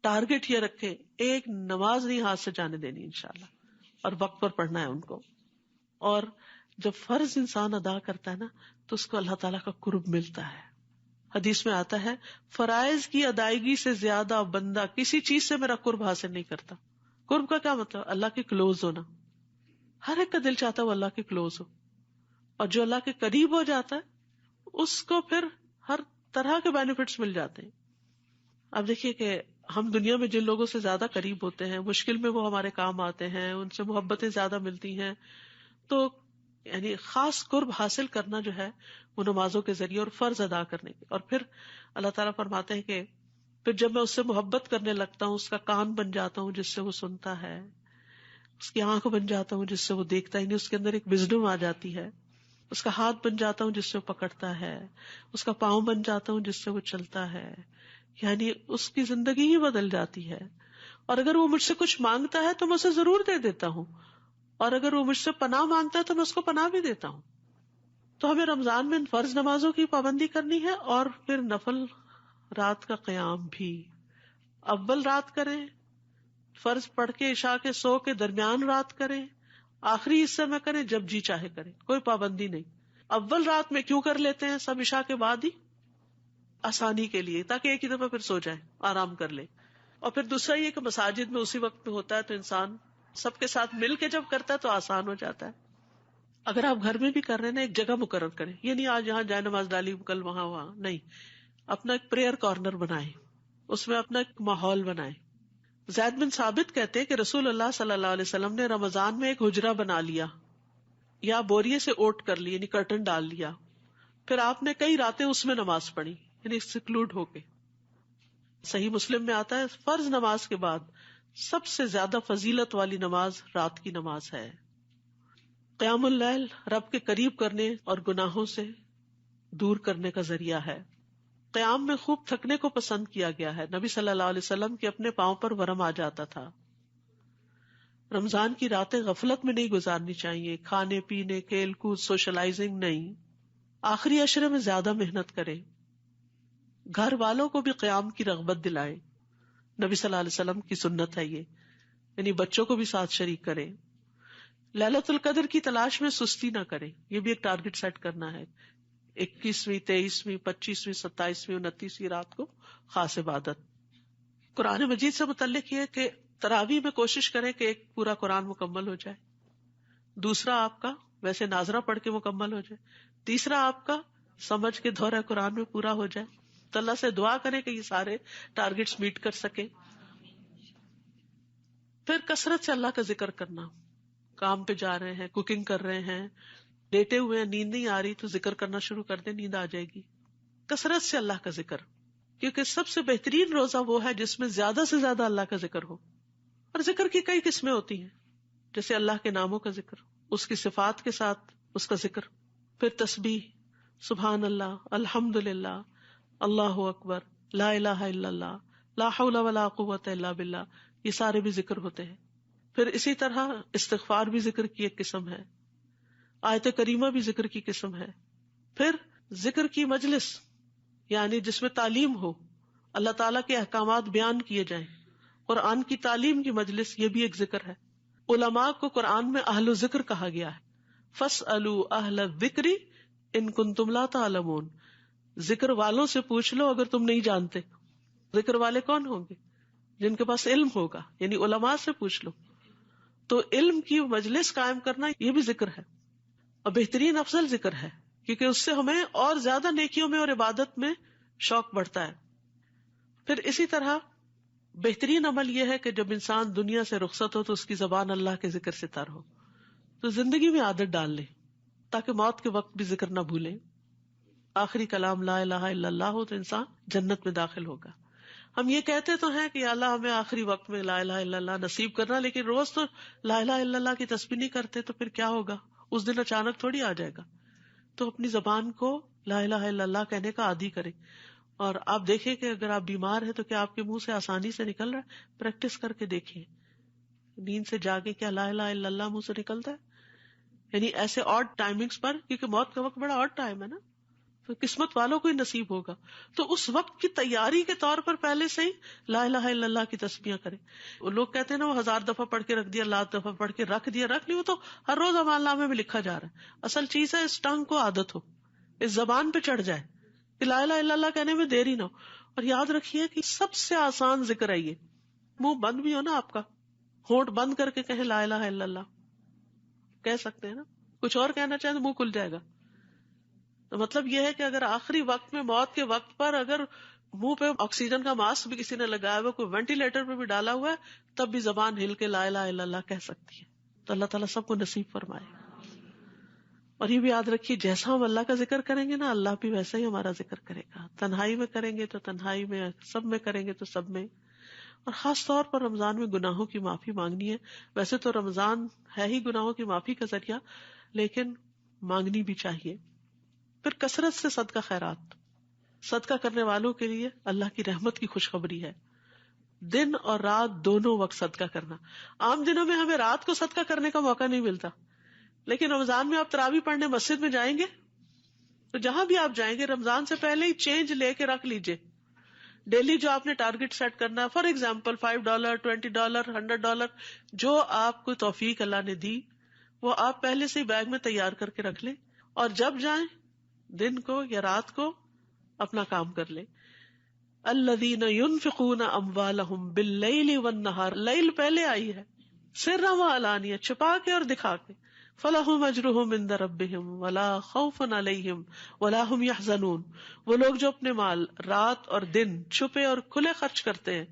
ٹارگٹ یہ رکھے ایک نماز نہیں ہاتھ سے جانے دینی انشاءاللہ، اور وقت پر پڑھنا ہے ان کو. اور جب فرض انسان ادا کرتا ہے نا تو اس کو اللہ تعالیٰ کا قرب ملتا ہے. حدیث میں آتا ہے فرائض کی ادائیگی سے زیادہ بندہ کسی چیز سے میرا قرب حاصل نہیں کرتا. قرب کا کیا مطلب؟ اللہ کے کلوز ہونا. ہر ایک کا دل چاہتا ہے وہ اللہ کے کلوز ہو، اور جو اللہ کے قریب ہو جاتا ہے اس کو پھر ہر طرح کے بینیفٹس مل جاتے ہیں. اب دیکھیے کہ ہم دنیا میں جن لوگوں سے زیادہ قریب ہوتے ہیں، مشکل میں وہ ہمارے کام آتے ہیں، ان سے محبتیں زیادہ ملتی ہیں. تو یعنی خاص قرب حاصل کرنا جو ہے وہ نمازوں کے ذریعے اور فرض ادا کرنے کے. اور پھر اللہ تعالیٰ فرماتے ہیں کہ پھر جب میں اس سے محبت کرنے لگتا ہوں اس کا کان بن جاتا ہوں جس سے وہ سنتا ہے، اس کی آنکھ بن جاتا ہوں جس سے وہ دیکھتا ہے، یعنی اس کے اندر ایک وزڈم آ جاتی ہے. اس کا ہاتھ بن جاتا ہوں جس سے وہ پکڑتا ہے، اس کا پاؤں بن جاتا ہوں جس سے وہ چلتا ہے. یعنی اس کی زندگی ہی بدل جاتی ہے. اور اگر وہ مجھ سے کچھ مانگتا ہے تو میں اسے ضرور دے دیتا ہوں، اور اگر وہ مجھ سے پناہ مانگتا ہے تو میں اس کو پناہ بھی دیتا ہوں. تو ہمیں رمضان میں فرض نمازوں کی پابندی کرنی ہے، اور پھر نفل رات کا قیام بھی. اول رات کریں، فرض پڑھ کے عشاء کے سو کے درمیان رات کریں، آخری حصے میں کریں، جب جی چاہے کریں، کوئی پابندی نہیں. اول رات میں کیوں کر لیتے ہیں سب؟ عشاء کے بعد ہی، آسانی کے لیے، تاکہ ایک ہی دفعہ پھر سو جائے، آرام کر لے. اور پھر دوسرا یہ کہ مساجد میں اسی وقت میں ہوتا ہے تو انسان سب کے ساتھ مل کے جب کرتا ہے تو آسان ہو جاتا ہے. اگر آپ گھر میں بھی کر رہے ہیں نا، ایک جگہ مقرر کریں. یہ نہیں آج یہاں جائے نماز ڈالی کل وہاں نہیں. اپنا ایک پریئر کارنر بنائیں، اس میں اپنا ایک ماحول بنائیں. زید بن ثابت کہتے ہیں کہ رسول اللہ صلی اللہ علیہ وسلم نے رمضان میں ایک حجرہ بنا لیا یا بوریے سے اوٹ کر لی، یعنی کرٹن ڈال لیا. پھر آپ نے کئی راتیں اس میں نماز پڑھی، یعنی سیکلوڈ ہو کے. صحیح مسلم میں آتا ہے فرض نماز کے بعد سب سے زیادہ فضیلت والی نماز رات کی نماز ہے. قیام اللیل رب کے قریب کرنے اور گناہوں سے دور کرنے کا ذریعہ ہے. قیام میں خوب تھکنے کو پسند کیا گیا ہے. نبی صلی اللہ علیہ وسلم کے اپنے پاؤں پر ورم آ جاتا تھا. رمضان کی راتیں غفلت میں نہیں گزارنی چاہیے، کھانے پینے، کھیل کود، سوشلائزنگ نہیں. آخری عشرے میں زیادہ محنت کریں، گھر والوں کو بھی قیام کی رغبت دلائیں. نبی صلی اللہ علیہ وسلم کی سنت ہے یہ، یعنی بچوں کو بھی ساتھ شریک کریں. ليلۃ القدر کی تلاش میں سستی نہ کریں، یہ بھی ایک ٹارگٹ سیٹ کرنا ہے. 21ویں، 23ویں، 25ویں، 27ویں، 29ویں رات کو خاص عبادت. قرآن مجید سے متعلق یہ کہ تراویح میں کوشش کریں کہ ایک پورا قرآن مکمل ہو جائے. دوسرا آپ کا ویسے ناظرہ پڑھ کے مکمل ہو جائے. تیسرا آپ کا سمجھ کے دورہ قرآن میں پورا ہو جائے. تو اللہ سے دعا کریں کہ یہ سارے ٹارگٹس میٹ کر سکیں. پھر کثرت سے اللہ کا ذکر کرنا. کام پہ جا رہے ہیں، کوکنگ کر رہے ہیں، لیٹے ہوئے ہیں، نیند نہیں آ رہی تو ذکر کرنا شروع کر دیں، نیند آ جائے گی. کثرت سے اللہ کا ذکر، کیونکہ سب سے بہترین روزہ وہ ہے جس میں زیادہ سے زیادہ اللہ کا ذکر ہو. اور ذکر کی کئی قسمیں ہوتی ہیں، جیسے اللہ کے ناموں کا ذکر، اس کی صفات کے ساتھ اس کا ذکر. پھر تسبیح، سبحان اللہ، الحمد للہ، اللہ اکبر، لا الہ الا اللہ، لا حول ولا قوت الا باللہ، یہ سارے بھی ذکر ہوتے ہیں. پھر اسی طرح استغفار بھی ذکر کی ایک قسم ہے، آیت کریمہ بھی ذکر کی قسم ہے. پھر ذکر کی مجلس، یعنی جس میں تعلیم ہو، اللہ تعالیٰ کے احکامات بیان کیے جائیں، قرآن کی تعلیم کی مجلس، یہ بھی ایک ذکر ہے. علماء کو قرآن میں اہل ذکر کہا گیا ہے. فَاسْأَلُوا أَهْلَ الذِّكْرِ إِن كُنتُمْ لَا تَعْلَمُونَ، ذکر والوں سے پوچھ لو اگر تم نہیں جانتے. ذکر والے کون ہوں گے؟ جن کے پاس علم ہوگا، یعنی علماء سے پوچھ لو. تو علم کی مجلس قائم کرنا یہ بھی ذکر ہے، اور بہترین افضل ذکر ہے، کیونکہ اس سے ہمیں اور زیادہ نیکیوں میں اور عبادت میں شوق بڑھتا ہے. پھر اسی طرح بہترین عمل یہ ہے کہ جب انسان دنیا سے رخصت ہو تو اس کی زبان اللہ کے ذکر سے تر ہو. تو زندگی میں عادت ڈال لیں تاکہ موت کے وقت بھی ذکر نہ بھولیں. آخری کلام لا الہ الا اللہ ہو تو انسان جنت میں داخل ہوگا. ہم یہ کہتے تو ہیں کہ یا اللہ ہمیں آخری وقت میں لا الہ الا اللہ نصیب کرنا، لیکن روز تو لا الہ الا اللہ کی تسبیح نہیں کرتے، تو پھر کیا ہوگا؟ اس دن اچانک تھوڑی آ جائے گا. تو اپنی زبان کو لا الہ الا اللہ کہنے کا عادی کریں. اور آپ دیکھیں کہ اگر آپ بیمار ہیں تو کیا آپ کے منہ سے آسانی سے نکل رہا ہے؟ پریکٹس کر کے دیکھیں. نیند سے جاگے کیا لا الہ الا اللہ منہ سے نکلتا ہے؟ یعنی ایسے آڈ ٹائمنگز پر، کیونکہ موت کا وقت بڑا آڈ ٹائم ہے نا، تو قسمت والوں کو ہی نصیب ہوگا. تو اس وقت کی تیاری کے طور پر پہلے سے ہی لا الہ الا اللہ کی تسبیحاں کریں. وہ لوگ کہتے ہیں نا وہ 1000 دفعہ پڑھ کے رکھ دیا، 1,000 دفعہ پڑھ کے رکھ دیا، رکھ لی، وہ تو ہر روز عمل نامے میں لکھا جا رہا ہے. اصل چیز ہے اس ٹنگ کو عادت ہو، اس زبان پہ چڑھ جائے کہ لا الہ الا اللہ کہنے میں دیری نہ ہو. اور یاد رکھیے کہ سب سے آسان ذکر ہے یہ. منہ بند بھی ہو نا آپ کا، ہونٹ بند کر کے کہیں لا الہ الا اللہ کہہ سکتے ہیں نا. کچھ اور کہنا چاہیں تو منہ کھل جائے گا. تو مطلب یہ ہے کہ اگر آخری وقت میں، موت کے وقت پر، اگر منہ پہ آکسیجن کا ماسک بھی کسی نے لگایا ہوا، کوئی وینٹیلیٹر پہ بھی ڈالا ہوا ہے، تب بھی زبان ہل کے لا الہ الا اللہ کہہ سکتی ہے. تو اللہ تعالیٰ سب کو نصیب فرمائے. اور یہ بھی یاد رکھیے جیسا ہم اللہ کا ذکر کریں گے نا، اللہ بھی ویسا ہی ہمارا ذکر کرے گا. تنہائی میں کریں گے تو تنہائی میں، سب میں کریں گے تو سب میں. اور خاص طور پر رمضان میں گناہوں کی معافی مانگنی ہے. ویسے تو رمضان ہے ہی گناہوں کی معافی کا ذریعہ، لیکن مانگنی بھی چاہیے. پھر کثرت سے صدقہ خیرات، صدقہ کرنے والوں کے لیے اللہ کی رحمت کی خوشخبری ہے. دن اور رات دونوں وقت صدقہ کرنا. عام دنوں میں ہمیں رات کو صدقہ کرنے کا موقع نہیں ملتا، لیکن رمضان میں آپ تراویح پڑھنے مسجد میں جائیں گے تو جہاں بھی آپ جائیں گے رمضان سے پہلے ہی چینج لے کے رکھ لیجئے. ڈیلی جو آپ نے ٹارگٹ سیٹ کرنا ہے، فار ایگزامپل $5، $20، $100، جو آپ کو توفیق اللہ نے دی وہ آپ پہلے سے ہی بیگ میں تیار کر کے رکھ لیں، اور جب جائیں دن کو یا رات کو اپنا کام کر لیں. الذین ينفقون اموالهم باللیل والنہار، لیل پہلے آئی ہے، سرا وعلانیہ، چھپا کے اور دکھا کے. فلہم اجرہم عند ربہم ولا خوف علیہم ولا ہم یحزنون. وہ لوگ جو اپنے مال رات اور دن چھپے اور کھلے خرچ کرتے ہیں،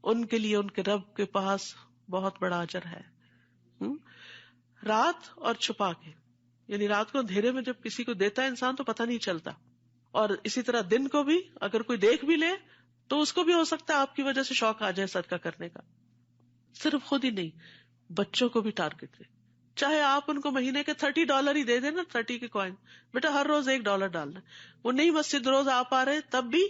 ان کے لیے ان کے رب کے پاس بہت بڑا اجر ہے. رات اور چھپا کے، یعنی رات کو اندھیرے میں جب کسی کو دیتا ہے انسان تو پتہ نہیں چلتا، اور اسی طرح دن کو بھی اگر کوئی دیکھ بھی لے تو اس کو بھی ہو سکتا ہے آپ کی وجہ سے شوق آ جائے صدقہ کرنے کا. صرف خود ہی نہیں، بچوں کو بھی ٹارگٹ دے. چاہے آپ ان کو مہینے کے $30 ہی دے دیں نا، 30 کے کوائن، بیٹا ہر روز $1 ڈالنا. وہ نہیں مسجد روز آپ آ رہے تب بھی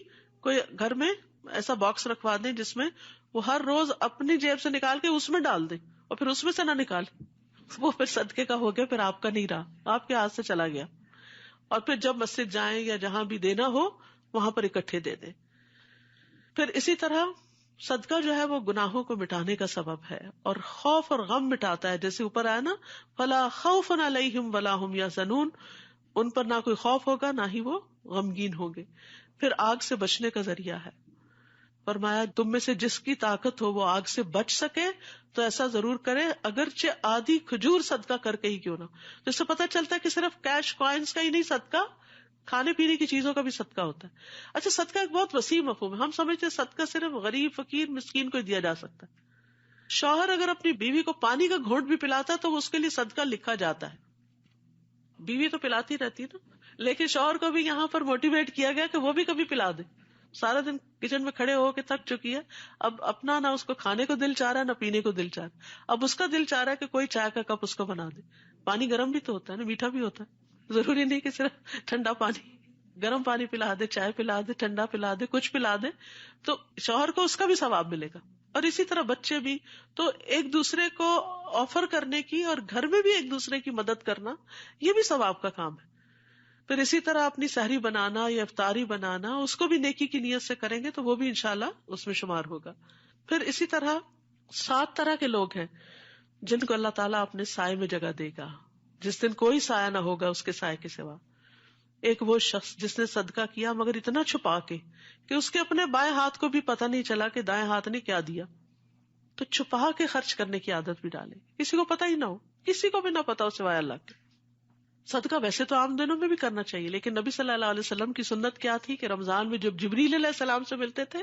کوئی گھر میں ایسا باکس رکھوا دیں جس میں وہ ہر روز اپنی جیب سے نکال کے اس میں ڈال دیں، اور پھر اس میں سے نہ نکالے، وہ پھر صدقے کا ہو گیا، پھر آپ کا نہیں رہا، آپ کے ہاتھ سے چلا گیا. اور پھر جب مسجد جائیں یا جہاں بھی دینا ہو وہاں پر اکٹھے دے دیں. پھر اسی طرح صدقہ جو ہے وہ گناہوں کو مٹانے کا سبب ہے اور خوف اور غم مٹاتا ہے. جیسے اوپر آیا نا فلا خوف علیہم ولا ہم یحزنون، ان پر نہ کوئی خوف ہوگا نہ ہی وہ غمگین ہوں گے. پھر آگ سے بچنے کا ذریعہ ہے. فرمایا تم میں سے جس کی طاقت ہو وہ آگ سے بچ سکے تو ایسا ضرور کرے، اگرچہ آدھی کھجور صدقہ کر کے ہی کیوں نہ. تو اس سے پتہ چلتا ہے کہ صرف کیش کوائنس کا ہی نہیں صدقہ، کھانے پینے کی چیزوں کا بھی صدقہ ہوتا ہے. اچھا صدقہ ایک بہت وسیع مفہوم ہے. ہم سمجھتے ہیں صدقہ صرف غریب فقیر مسکین کو دیا جا سکتا ہے. شوہر اگر اپنی بیوی کو پانی کا گھونٹ بھی پلاتا ہے تو اس کے لیے صدقہ لکھا جاتا ہے. بیوی تو پلاتی رہتی ہے نا، لیکن شوہر کو بھی یہاں پر موٹیویٹ کیا گیا کہ وہ بھی کبھی پلا دے. سارا دن کچن میں کھڑے ہو کے تھک چکی ہے، اب اپنا نہ اس کو کھانے کو دل چاہ رہا ہے نہ پینے کو دل چاہ رہا ہے. اب اس کا دل چاہ رہا ہے کہ کوئی چائے کا کپ اس کو بنا دے. پانی گرم بھی تو ہوتا ہے نا، میٹھا بھی ہوتا ہے، ضروری نہیں کہ صرف ٹھنڈا پانی. گرم پانی پلا دے، چائے پلا دے، ٹھنڈا پلا دے، کچھ پلا دے تو شوہر کو اس کا بھی ثواب ملے گا. اور اسی طرح بچے بھی. تو ایک دوسرے کو آفر کرنے کی اور گھر میں بھی ایک دوسرے کی مدد کرنا یہ بھی ثواب کا کام ہے. پھر اسی طرح اپنی سحری بنانا یا افطاری بنانا اس کو بھی نیکی کی نیت سے کریں گے تو وہ بھی انشاءاللہ اس میں شمار ہوگا. پھر اسی طرح 7 طرح کے لوگ ہیں جن کو اللہ تعالیٰ اپنے سائے میں جگہ دے گا جس دن کوئی سایہ نہ ہوگا اس کے سائے کے سوا. ایک وہ شخص جس نے صدقہ کیا مگر اتنا چھپا کے کہ اس کے اپنے بائیں ہاتھ کو بھی پتہ نہیں چلا کہ دائیں ہاتھ نے کیا دیا. تو چھپا کے خرچ کرنے کی عادت بھی ڈالے، کسی کو پتہ ہی نہ ہو، کسی کو بھی نہ پتا ہو سوائے اللہ کے. صدقہ ویسے تو عام دنوں میں بھی کرنا چاہیے، لیکن نبی صلی اللہ علیہ وسلم کی سنت کیا تھی کہ رمضان میں جب جبریل علیہ السلام سے ملتے تھے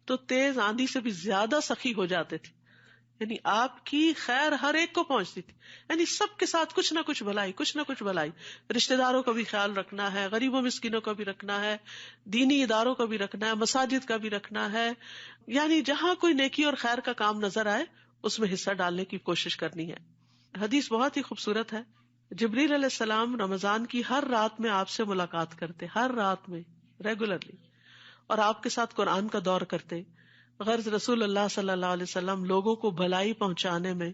تو تیز آندھی سے بھی زیادہ سخی ہو جاتے تھے. یعنی آپ کی خیر ہر ایک کو پہنچتی تھی، یعنی سب کے ساتھ کچھ نہ کچھ بھلائی، کچھ نہ کچھ بھلائی. رشتہ داروں کا بھی خیال رکھنا ہے، غریبوں مسکینوں کا بھی رکھنا ہے، دینی اداروں کا بھی رکھنا ہے، مساجد کا بھی رکھنا ہے. یعنی جہاں کوئی نیکی اور خیر کا کام نظر آئے اس میں حصہ ڈالنے کی کوشش کرنی ہے. حدیث بہت ہی خوبصورت ہے. جبریل علیہ السلام رمضان کی ہر رات میں آپ سے ملاقات کرتے، ہر رات میں ریگولرلی، اور آپ کے ساتھ قرآن کا دور کرتے. غرض رسول اللہ صلی اللہ علیہ وسلم لوگوں کو بھلائی پہنچانے میں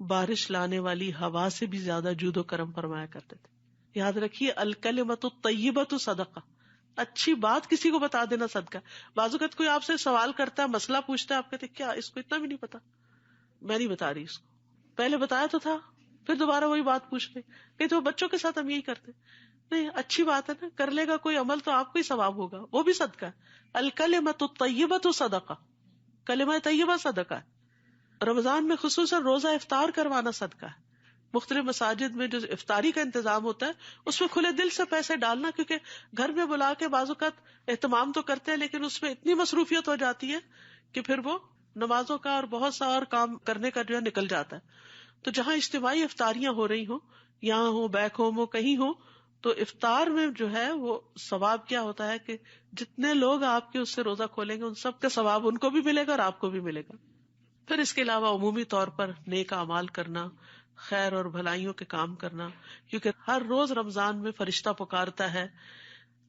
بارش لانے والی ہوا سے بھی زیادہ جود و کرم فرمایا کرتے تھے. یاد رکھیے الکلمۃ الطیبۃ صدقہ، اچھی بات کسی کو بتا دینا صدقہ. بعض اوقات کوئی آپ سے سوال کرتا ہے، مسئلہ پوچھتا ہے، آپ کہتے کیا اس کو اتنا بھی نہیں پتا؟ میں نہیں بتا رہی اس کو، پہلے بتایا تو تھا، پھر دوبارہ وہی بات پوچھ لے. کہ تو بچوں کے ساتھ ہم یہی کرتے. نہیں، اچھی بات ہے نا، کر لے گا کوئی عمل تو آپ کو ہی ثواب ہوگا، وہ بھی صدقہ ہے. الکلمۃ الطیبۃ صدقہ، کلمہ طیبہ صدقہ ہے. رمضان میں خصوصاً روزہ افطار کروانا صدقہ ہے. مختلف مساجد میں جو افطاری کا انتظام ہوتا ہے اس میں کھلے دل سے پیسے ڈالنا، کیونکہ گھر میں بلا کے بعض اوقات اہتمام تو کرتے ہیں لیکن اس میں اتنی مصروفیت ہو جاتی ہے کہ پھر وہ نمازوں کا اور بہت سا اور کام کرنے کا جو ہے نکل جاتا ہے. تو جہاں اجتماعی افطاریاں ہو رہی ہوں، یہاں ہو، بیک ہوم ہو، کہیں ہو، تو افطار میں جو ہے وہ ثواب کیا ہوتا ہے کہ جتنے لوگ آپ کے اس سے روزہ کھولیں گے ان سب کا ثواب ان کو بھی ملے گا اور آپ کو بھی ملے گا. پھر اس کے علاوہ عمومی طور پر نیک اعمال کرنا، خیر اور بھلائیوں کے کام کرنا، کیونکہ ہر روز رمضان میں فرشتہ پکارتا ہے،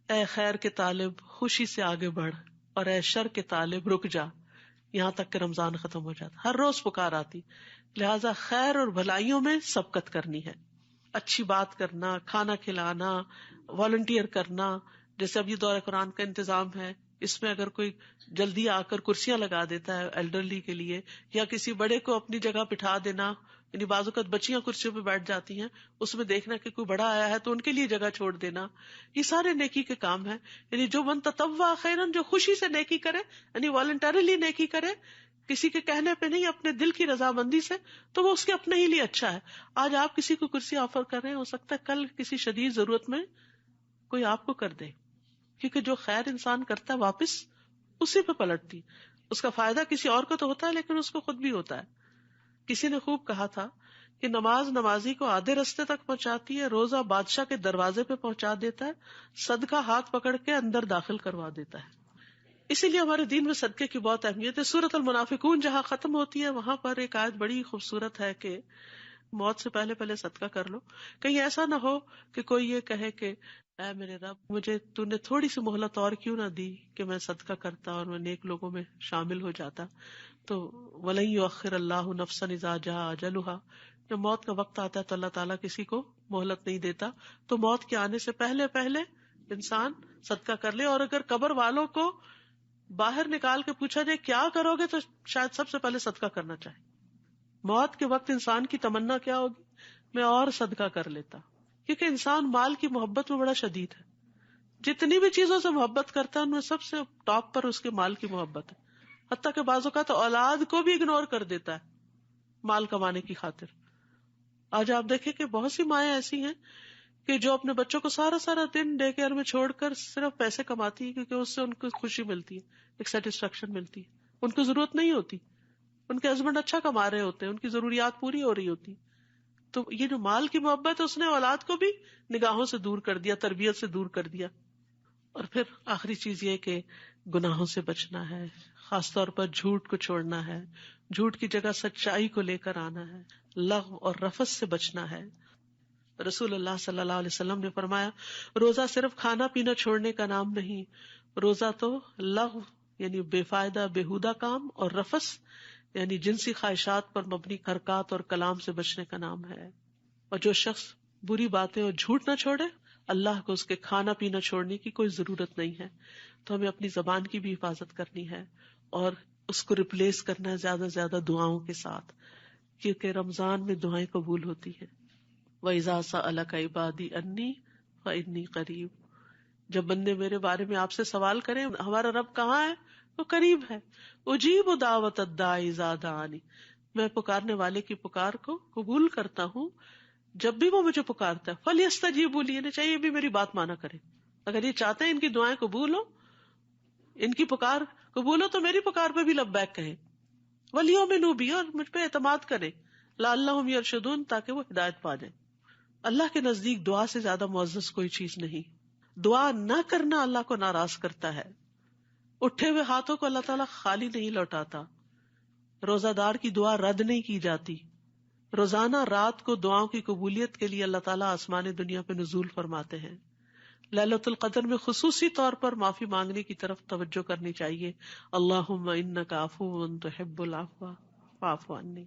اے خیر کے طالب خوشی سے آگے بڑھ، اور اے شر کے طالب رک جا، یہاں تک کہ رمضان ختم ہو جاتا. ہر روز پکار آتی. لہذا خیر اور بھلائیوں میں سبقت کرنی ہے، اچھی بات کرنا، کھانا کھلانا، والنٹیئر کرنا. جیسے اب یہ دورہ قرآن کا انتظام ہے، اس میں اگر کوئی جلدی آ کر کرسیاں لگا دیتا ہے ایلڈرلی کے لیے، یا کسی بڑے کو اپنی جگہ بٹھا دینا، یعنی بعض اوقات بچیاں کرسیوں پہ بیٹھ جاتی ہیں، اس میں دیکھنا کہ کوئی بڑا آیا ہے تو ان کے لیے جگہ چھوڑ دینا، یہ سارے نیکی کے کام ہیں. یعنی جو من تطوع خیرن، جو خوشی سے نیکی کرے، یعنی والنٹریلی نیکی کرے، کسی کے کہنے پہ نہیں، اپنے دل کی رضامندی سے، تو وہ اس کے اپنے ہی لیے اچھا ہے. آج آپ کسی کو کرسی آفر کر رہے ہیں، ہو سکتا ہے کل کسی شدید ضرورت میں کوئی آپ کو کر دے، کیونکہ جو خیر انسان کرتا ہے واپس اسی پہ پلٹتی. اس کا فائدہ کسی اور کو تو ہوتا ہے لیکن اس کو خود بھی ہوتا ہے. کسی نے خوب کہا تھا کہ نماز نمازی کو آدھے رستے تک پہنچاتی ہے، روزہ بادشاہ کے دروازے پہ پہنچا دیتا ہے، صدقہ ہاتھ پکڑ کے اندر داخل کروا دیتا ہے. اسی لیے ہمارے دین میں صدقے کی بہت اہمیت ہے. سورۃ المنافقون جہاں ختم ہوتی ہے وہاں پر ایک آیت بڑی خوبصورت ہے کہ موت سے پہلے پہلے صدقہ کر لو. کہیں ایسا نہ ہو کہ کوئی یہ کہے کہ اے میرے رب، مجھے تو نے تھوڑی سی مہلت اور کیوں نہ دی کہ میں صدقہ کرتا اور میں نیک لوگوں میں شامل ہو جاتا. تو وَلَن يُؤَخِّرَ اللَّهُ نَفْسًا إِذَا جَاءَ أَجَلُهَا، جب موت کا وقت آتا ہے تو اللہ تعالیٰ کسی کو مہلت نہیں دیتا. تو موت کے آنے سے پہلے پہلے انسان صدقہ کر لے. اور اگر قبر والوں کو باہر نکال کے پوچھا جائے کیا کرو گے، تو شاید سب سے پہلے صدقہ کرنا چاہے. موت کے وقت انسان کی تمنا کیا ہوگی؟ میں اور صدقہ کر لیتا. کیونکہ انسان مال کی محبت میں بڑا شدید ہے. جتنی بھی چیزوں سے محبت کرتا ہے ان میں سب سے ٹاپ پر اس کے مال کی محبت ہے. حتیٰ کہ بعض اوقات اولاد کو بھی اگنور کر دیتا ہے مال کمانے کی خاطر. آج آپ دیکھیں کہ بہت سی مائیں ایسی ہیں کہ جو اپنے بچوں کو سارا دن ڈے کیئر میں چھوڑ کر صرف پیسے کماتی ہے، کیونکہ اس سے ان کو خوشی ملتی ہے، ایک سیٹسفیکشن ملتی ہے. ان کو ضرورت نہیں ہوتی، ان کے ہسبینڈ اچھا کما رہے ہوتے ہیں، ان کی ضروریات پوری ہو رہی ہوتی. تو یہ جو مال کی محبت ہے اس نے اولاد کو بھی نگاہوں سے دور کر دیا، تربیت سے دور کر دیا. اور پھر آخری چیز یہ کہ گناہوں سے بچنا ہے، خاص طور پر جھوٹ کو چھوڑنا ہے، جھوٹ کی جگہ سچائی کو لے کر آنا ہے، لغو اور رفث سے بچنا ہے. رسول اللہ صلی اللہ علیہ وسلم نے فرمایا روزہ صرف کھانا پینا چھوڑنے کا نام نہیں، روزہ تو لغو یعنی بے فائدہ بےہودہ کام اور رفث یعنی جنسی خواہشات پر مبنی حرکات اور کلام سے بچنے کا نام ہے. اور جو شخص بری باتیں اور جھوٹ نہ چھوڑے، اللہ کو اس کے کھانا پینا چھوڑنے کی کوئی ضرورت نہیں ہے. تو ہمیں اپنی زبان کی بھی حفاظت کرنی ہے اور اس کو ریپلیس کرنا ہے زیادہ سے زیادہ دعاؤں کے ساتھ، کیونکہ رمضان میں دعائیں قبول ہوتی ہیں. وَإِذَا سَأَلَكَ عِبَادِي أَنِّي فَإِنِّي قَرِيبٌ، جب بندے میرے بارے میں آپ سے سوال کریں ہمارا رب کہاں ہے، وہ قریب ہے. اجیب دعوت الداعی اذا دعانی، میں پکارنے والے کی پکار کو قبول کرتا ہوں جب بھی وہ مجھے پکارتا ہے. فَلْيَسْتَجِيبُوا لِي، انہیں چاہیے بھی میری بات مانا کرے. اگر یہ چاہتے ہیں ان کی دعائیں قبول ہو، ان کی پکار قبول ہو، تو میری پکار پہ بھی لبیک کہیں. وَلْيُؤْمِنُوا بِي، اور مجھ پہ اعتماد کریں. لَعَلَّهُمْ يَرْشُدُونَ، تاکہ وہ ہدایت پا جائیں. اللہ کے نزدیک دعا سے زیادہ معزز کوئی چیز نہیں. دعا نہ کرنا اللہ کو ناراض کرتا ہے. اٹھے ہوئے ہاتھوں کو اللہ تعالیٰ خالی نہیں لوٹاتا. روزہ دار کی دعا رد نہیں کی جاتی. روزانہ رات کو دعاؤں کی قبولیت کے لیے اللہ تعالیٰ آسمان دنیا پہ نزول فرماتے ہیں. لیلۃ القدر میں خصوصی طور پر معافی مانگنے کی طرف توجہ کرنی چاہیے. اللہم انک عفو تحب العفو فاعف عنی.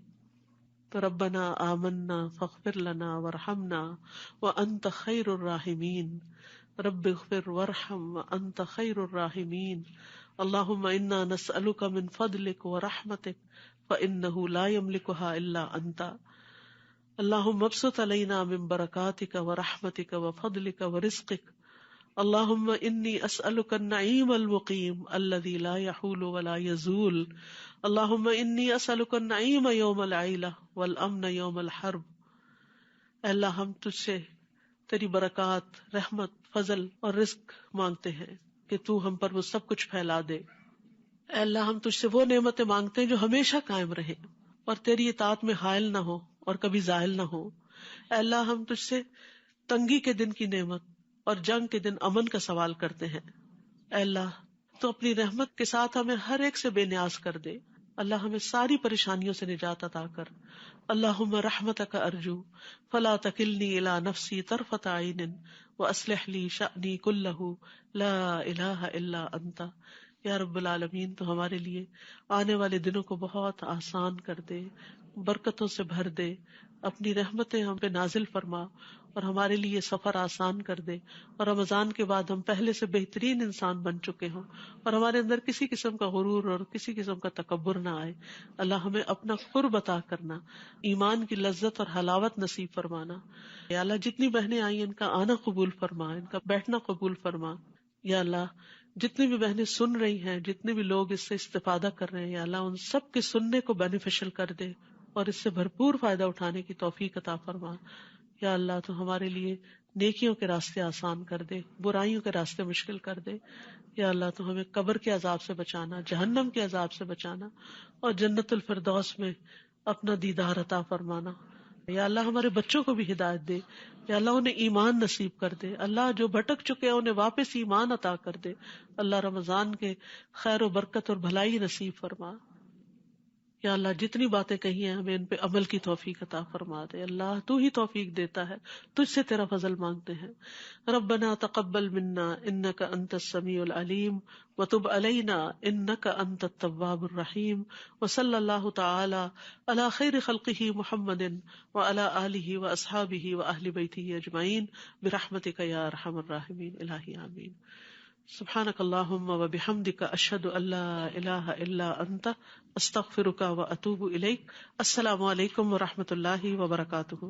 تو ربنا آمنا فاغفر لنا وارحمنا وانت خیر الراحمین. رب اغفر وارحم وانت خیر الراحمین. اللہم انا نسألک من فضلک ورحمتک فإنہ لا یملکها الا انت. اللہم ابسط علینا من برکاتک ورحمتک وفضلک ورزقک. اللہم انی اسألک النعیم المقیم الذی لا یحول ولا یزول. اللہم انی اسألک النعیم یوم العیلہ والامن یوم الحرب. اے اللہ ہم تجھ سے تیری برکات، رحمت، فضل اور رزق مانگتے ہیں کہ تو ہم پر وہ سب کچھ پھیلا دے. اے اللہ ہم تجھ سے وہ نعمتیں مانگتے ہیں جو ہمیشہ قائم رہیں اور تیری اطاعت میں حائل نہ ہو اور کبھی زائل نہ ہو. اے اللہ ہم تجھ سے تنگی کے دن کی نعمت اور جنگ کے دن امن کا سوال کرتے ہیں. اے اللہ تو اپنی رحمت کے ساتھ ہمیں ہر ایک سے بے نیاز کر دے. اللہ ہمیں ساری پریشانیوں سے نجات عطا کر. اللہم رحمتک ارجو فلا تکلنی الی نفسی طرفۃ عین واصلح لی شأنی کلہ لا الہ الا انت. یا رب العالمین تو ہمارے لیے آنے والے دنوں کو بہت آسان کر دے، برکتوں سے بھر دے، اپنی رحمتیں ہم پہ نازل فرما اور ہمارے لیے سفر آسان کر دے. اور رمضان کے بعد ہم پہلے سے بہترین انسان بن چکے ہوں اور ہمارے اندر کسی قسم کا غرور اور کسی قسم کا تکبر نہ آئے. اللہ ہمیں اپنا قرب عطا کرنا، ایمان کی لذت اور حلاوت نصیب فرمانا. یا اللہ جتنی بہنیں آئی ان کا آنا قبول فرما، ان کا بیٹھنا قبول فرما. یا اللہ جتنی بھی بہنیں سن رہی ہیں، جتنے بھی لوگ اس سے استفادہ کر رہے ہیں، یا اللہ ان سب کے سننے کو بینیفیشل کر دے اور اس سے بھرپور فائدہ اٹھانے کی توفیق عطا فرما. یا اللہ تو ہمارے لیے نیکیوں کے راستے آسان کر دے، برائیوں کے راستے مشکل کر دے. یا اللہ تو ہمیں قبر کے عذاب سے بچانا، جہنم کے عذاب سے بچانا اور جنت الفردوس میں اپنا دیدار عطا فرمانا. یا اللہ ہمارے بچوں کو بھی ہدایت دے. یا اللہ انہیں ایمان نصیب کر دے. اللہ جو بھٹک چکے ہیں انہیں واپس ایمان عطا کر دے. اللہ رمضان کے خیر و برکت اور بھلائی نصیب فرما. یا اللہ جتنی باتیں کہی ہیں ہمیں ان پہ عمل کی توفیق عطا فرما دے. اللہ تو ہی توفیق دیتا ہے، تجھ سے تیرا فضل مانگتے ہیں. ربنا تقبل منا انک انت السمیع العلیم وتب علینا انک انت التواب الرحیم. وصلی اللہ تعالی علی خیر خلقہ محمد وعلی آلہ واصحابہ واہل بیتہ اجمعین برحمتک یا ارحم الراحمین. الہی آمین. سبحانک اللہم وبحمدک اشہد ان لا الہ الا انت استغفرک واتوب الیک. السلام علیکم ورحمۃ اللہ وبرکاتہ.